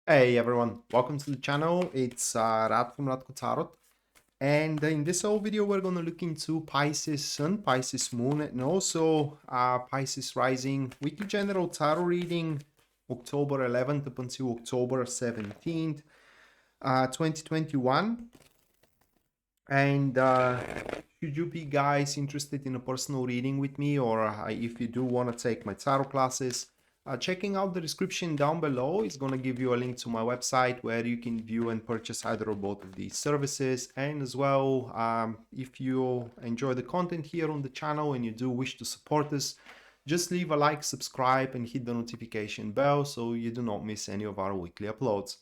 Hey everyone, welcome to the channel. It's Rad from Radko Tarot, and in this whole video we're going to look into Pisces Sun, Pisces Moon, and also Pisces Rising weekly general tarot reading October 11th up until October 17th, 2021. And should you be guys interested in a personal reading with me, or if you do want to take my tarot classes, checking out the description down below is going to give you a link to my website where you can view and purchase either or both of these services. And as well, if you enjoy the content here on the channel and you do wish to support us, just leave a like, subscribe, and hit the notification bell so you do not miss any of our weekly uploads.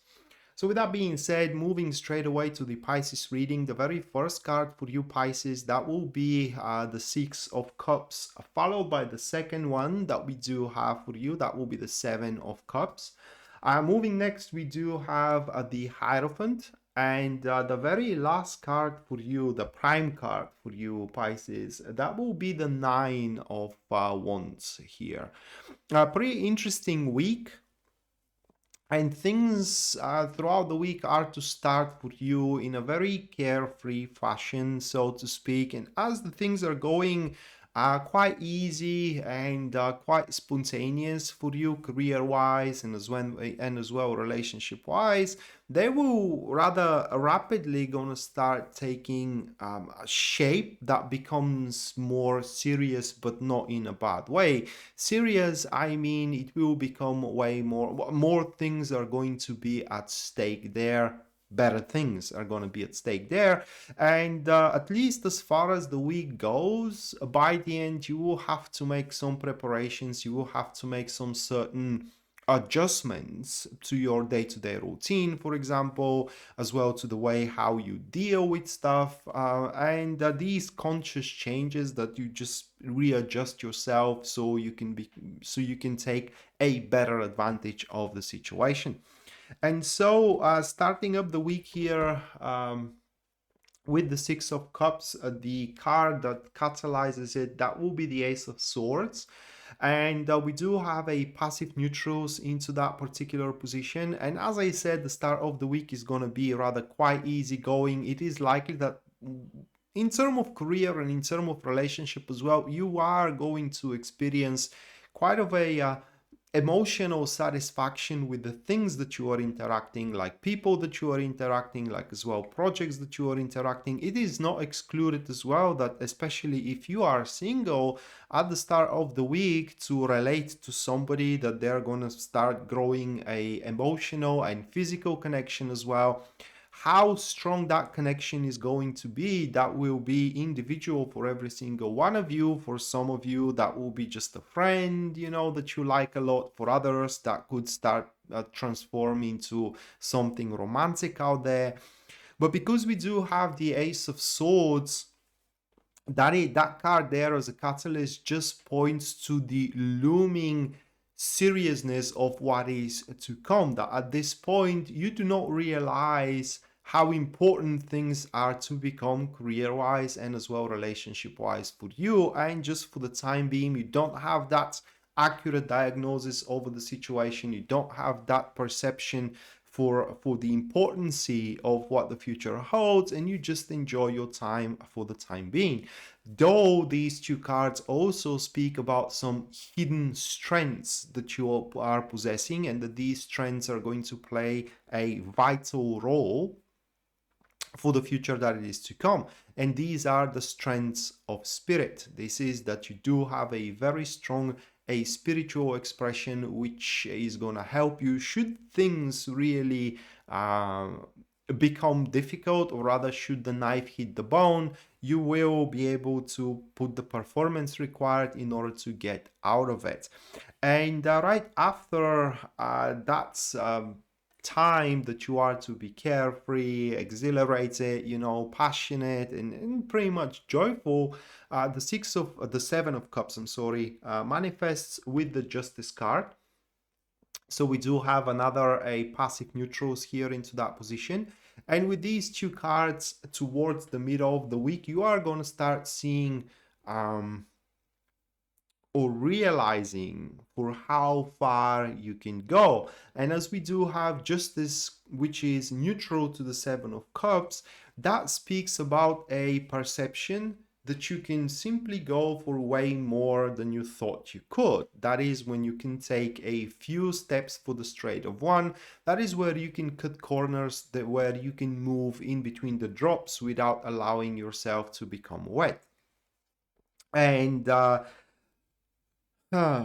So with that being said, moving straight away to the Pisces reading, the very first card for you Pisces, that will be the Six of Cups, followed by the second one that we do have for you, that will be the Seven of Cups. Moving next, we do have the Hierophant, and the very last card for you, the prime card for you Pisces, that will be the Nine of Wands here. A pretty interesting week. And things throughout the week are to start for you in a very carefree fashion, so to speak. And as the things are going quite easy and quite spontaneous for you career-wise and as well relationship-wise, they will rather rapidly gonna start taking a shape that becomes more serious, but not in a bad way. Serious, I mean, it will become way more things are going to be at stake there. Better things are going to be at stake there. And at least as far as the week goes, by the end, you will have to make some preparations. You will have to make some certain adjustments to your day-to-day routine, for example, as well to the way how you deal with stuff, and these conscious changes that you just readjust yourself so you can take a better advantage of the situation. And so starting up the week here, with the Six of Cups, the card that catalyzes it, that will be the Ace of Swords. And we do have a passive neutrals into that particular position. And as I said, the start of the week is going to be rather quite easy going. It is likely that in terms of career and in terms of relationship as well, you are going to experience quite of a emotional satisfaction with the things that you are interacting, like people that you are interacting, like as well projects that you are interacting. It is not excluded as well that, especially if you are single, at the start of the week to relate to somebody, that they're going to start growing a emotional and physical connection as well. How strong that connection is going to be, that will be individual for every single one of you. For some of you, that will be just a friend, that you like a lot. For others, that could start transform into something romantic out there. But because we do have the Ace of Swords, that card there as a catalyst just points to the looming seriousness of what is to come, that at this point you do not realize how important things are to become career-wise and as well relationship-wise for you. And just for the time being, you don't have that accurate diagnosis over the situation. You don't have that perception for the importance of what the future holds, and you just enjoy your time for the time being. Though these two cards also speak about some hidden strengths that you are possessing, and that these strengths are going to play a vital role for the future that it is to come. And these are the strengths of spirit. This is that you do have a very strong spiritual expression, which is going to help you should things really become difficult, or rather should the knife hit the bone. You will be able to put the performance required in order to get out of it. And right after that's time that you are to be carefree, exhilarated, passionate, and pretty much joyful, the Seven of Cups, I'm sorry, manifests with the Justice card. So we do have another passive neutrals here into that position. And with these two cards towards the middle of the week, you are going to start seeing or realizing for how far you can go. And as we do have justice, which is neutral to the Seven of Cups, that speaks about a perception that you can simply go for way more than you thought you could. That is when you can take a few steps for the straight of one. That is where you can cut corners, where you can move in between the drops without allowing yourself to become wet. And uh, uh,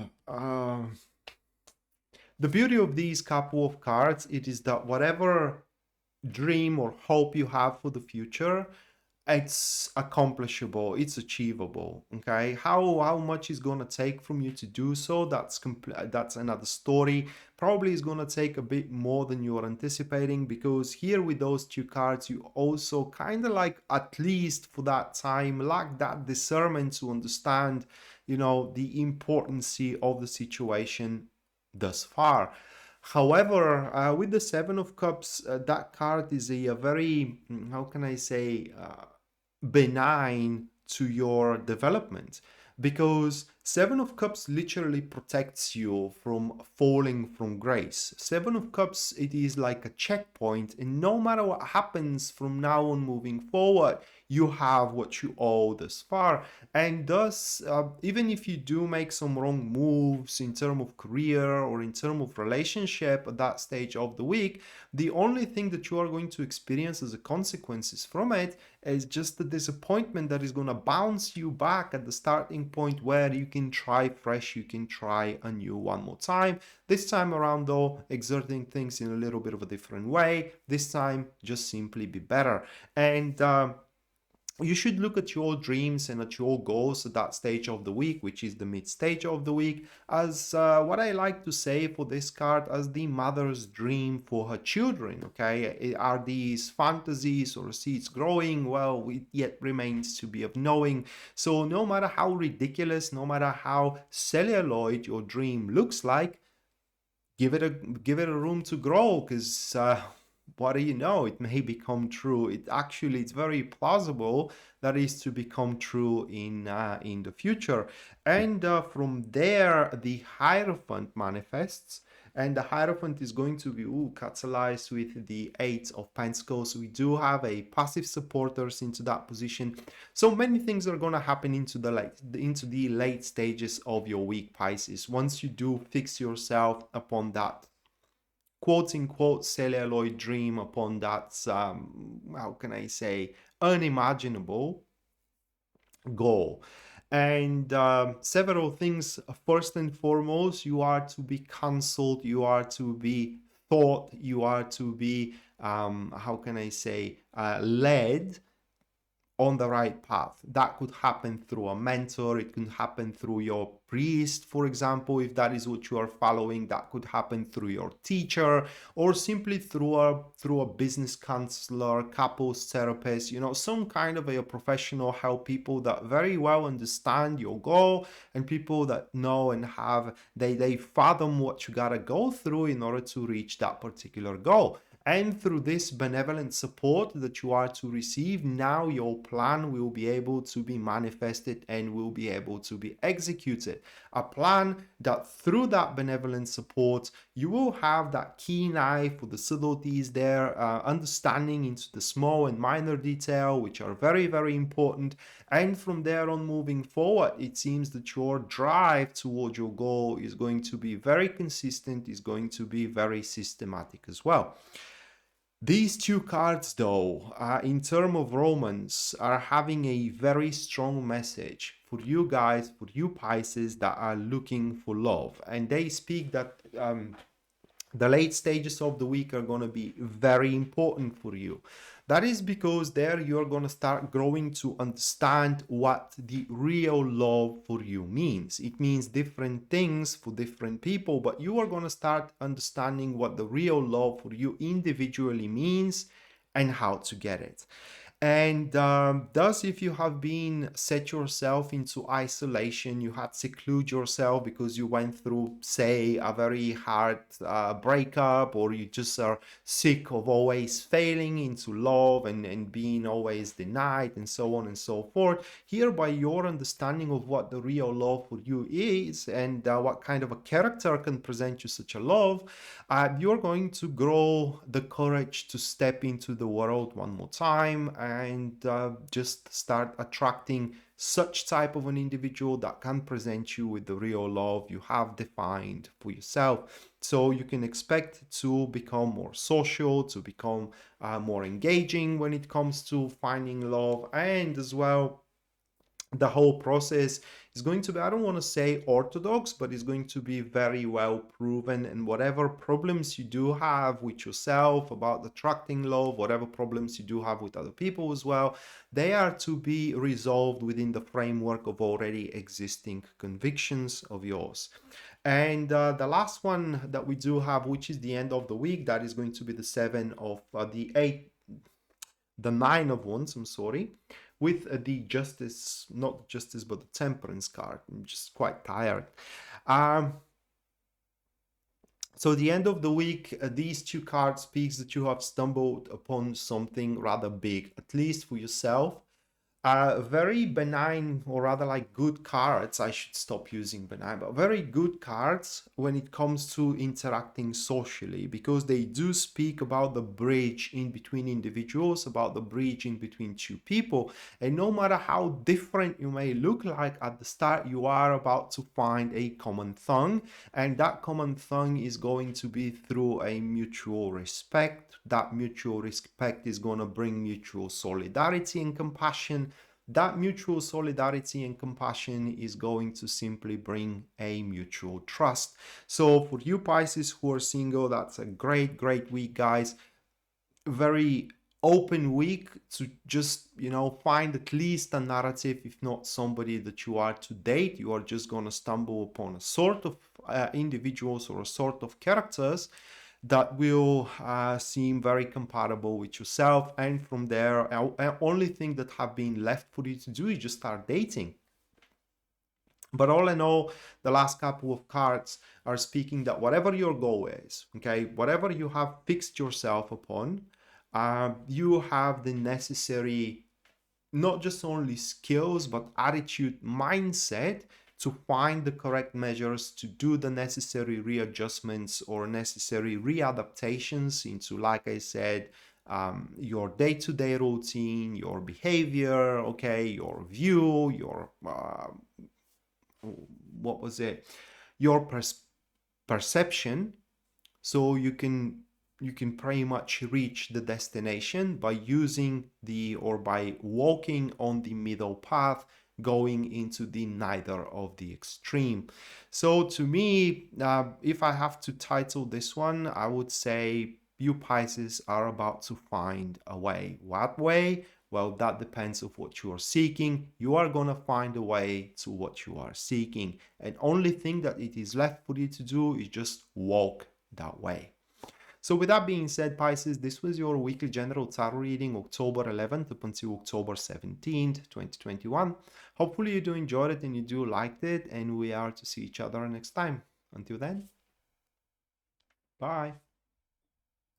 the beauty of these couple of cards, it is that whatever dream or hope you have for the future, it's accomplishable, it's achievable. Okay, how much is going to take from you to do so, that's another story. Probably is going to take a bit more than you are anticipating, because here with those two cards you also kind of like, at least for that time, lack that discernment to understand, you know, the importance of the situation thus far. However, with the Seven of Cups, that card is a very, how can I say, benign to your development, because Seven of Cups literally protects you from falling from grace. Seven of Cups, it is like a checkpoint, and no matter what happens from now on moving forward, you have what you owe thus far. And thus, even if you do make some wrong moves in terms of career or in terms of relationship at that stage of the week, the only thing that you are going to experience as a consequences from it is just the disappointment that is going to bounce you back at the starting point, where you can try fresh, you can try anew one more time. This time around though, exerting things in a little bit of a different way. This time, just simply be better. And you should look at your dreams and at your goals at that stage of the week, which is the mid stage of the week, as what I like to say for this card, as the mother's dream for her children. Okay, are these fantasies or seeds growing? Well, it yet remains to be of knowing. So no matter how ridiculous, no matter how celluloid your dream looks like, give it a room to grow, because what do you know, it may become true. It's very plausible that is to become true in the future. And from there the hierophant manifests, and the hierophant is going to be catalyzed with the Eight of Pentacles. We do have a passive supporters into that position, so many things are going to happen into the late stages of your week, Pisces, once you do fix yourself upon that quote-unquote celluloid dream, upon that how can I say, unimaginable goal. And several things. First and foremost, you are to be counseled, you are to be taught, you are to be how can I say, led on the right path. That could happen through a mentor, it could happen through your priest, for example, if that is what you are following. That could happen through your teacher, or simply through a business counselor, couples therapist, you know, some kind of a professional help, people that very well understand your goal, and people that know and have, they fathom what you gotta go through in order to reach that particular goal. And through this benevolent support that you are to receive, now your plan will be able to be manifested and will be able to be executed. A plan that through that benevolent support, you will have that keen eye for the subtleties there, understanding into the small and minor detail, which are very, very important. And from there on moving forward, it seems that your drive towards your goal is going to be very consistent, is going to be very systematic as well. These two cards, though, in terms of romance, are having a very strong message for you guys, for you Pisces that are looking for love. And they speak that the late stages of the week are going to be very important for you. That is because there you're going to start growing to understand what the real love for you means. It means different things for different people, but you are going to start understanding what the real love for you individually means and how to get it. And thus, if you have been set yourself into isolation, you had seclude yourself because you went through, say, a very hard breakup, or you just are sick of always failing into love and being always denied, and so on and so forth. Here, by your understanding of what the real love for you is, and what kind of a character can present you such a love, you're going to grow the courage to step into the world one more time and just start attracting such type of an individual that can present you with the real love you have defined for yourself. So you can expect to become more social, to become more engaging when it comes to finding love, and as well, the whole process is going to be, I don't want to say orthodox, but it's going to be very well proven. And whatever problems you do have with yourself about attracting love, whatever problems you do have with other people as well, they are to be resolved within the framework of already existing convictions of yours. And the last one that we do have, which is the end of the week, that is going to be the the nine of wands, I'm sorry, with the justice, not justice, but the temperance card. I'm just quite tired. So the end of the week, these two cards speaks that you have stumbled upon something rather big, at least for yourself. Very benign, or rather like good cards. I should stop using benign, but very good cards when it comes to interacting socially, because they do speak about the bridge in between individuals, about the bridge in between two people. And no matter how different you may look like at the start, you are about to find a common tongue. And that common tongue is going to be through a mutual respect. That mutual respect is going to bring mutual solidarity and compassion. That mutual solidarity and compassion is going to simply bring a mutual trust. So for you Pisces who are single, that's a great week, guys. Very open week to just, find at least a narrative, if not somebody that you are to date. You are just going to stumble upon a sort of individuals or a sort of characters that will seem very compatible with yourself. And from there, only thing that have been left for you to do is just start dating. But all in all, the last couple of cards are speaking that whatever your goal is, okay, whatever you have fixed yourself upon, you have the necessary, not just only skills, but attitude, mindset to find the correct measures, to do the necessary readjustments or necessary readaptations into, like I said, your day-to-day routine, your behavior, okay, your view, your what was it, your perception, so you can pretty much reach the destination by using by walking on the middle path, going into the neither of the extreme. So to me, if I have to title this one, I would say you Pisces are about to find a way. What way? Well, that depends on what you are seeking. You are going to find a way to what you are seeking. And only thing that it is left for you to do is just walk that way. So with that being said, Pisces, this was your weekly general tarot reading, October 11th up until October 17th, 2021. Hopefully you do enjoy it and you do liked it, and we are to see each other next time. Until then, bye.